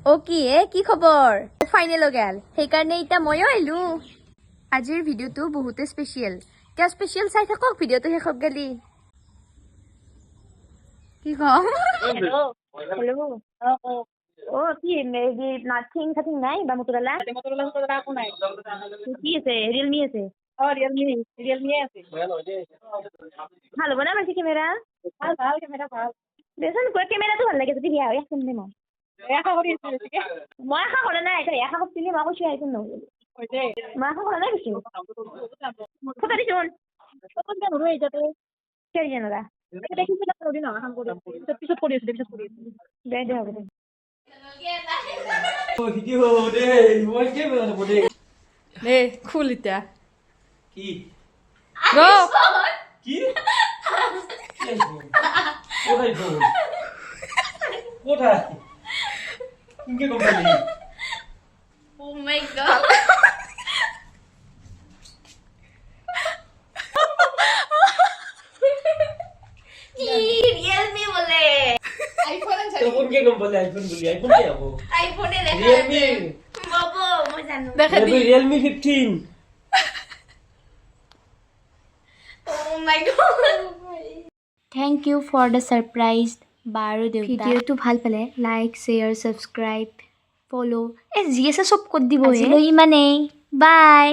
কি খবৰ ফাইনেল গেল সেইকাৰণে এটা ময়ো আহিলো আজিৰ ভিডিওটো বহুতে স্পেশাল কিয় স্পেশাল চাই থাকক ভিডিওটো শেষক গলি কি কম हेलो हेलो ओ কি মেবি নাথিং সাথিং নাই বা মোটরোলা কোন নাই কি আছে রিয়েলমি আছে রিয়েলমি আছে ভালো বনা বেশি ক্যামেরা ভাল ক্যামেরা ভাল দেখুন কই ক্যামেরাটো ভাল লাগে যদি বিয়া হয় এখন নেম একা কৰি আছে বেছিকে মই একা কৰা নাই তই একা কৰিছিলি মই কৈছো আইছন ন হইছে মই একা কৰা নাই কিছু কথা দিছুন কোন কোন ৰই যাতে কেৰি জানলা দেখিছ না কৰি না কাম কৰি পিছত কৰি আছে দে দে হবে ও ভিডিও দে মই কে বলানো বদে দে খুল ইতা কি গো কি কোথায় ফোন কোথায় ইনকে কোম্পানি ও মাই গড রিয়েলমি বলে আইফোন আছে তো কোন কে কোম্পানি আইফোন বলি আইফোন কে হবো আইফোনে লেখা রিয়েলমি বাবু মই জানো দেখা দি Realme 15 Oh my god! Thank you for the surprise Baru Devta. ভিডিওটো ভাল পালে লাইক শেয়ার সাবস্ক্রাইব ফলো জিএসএ সব কর দিব ইমানেই বাই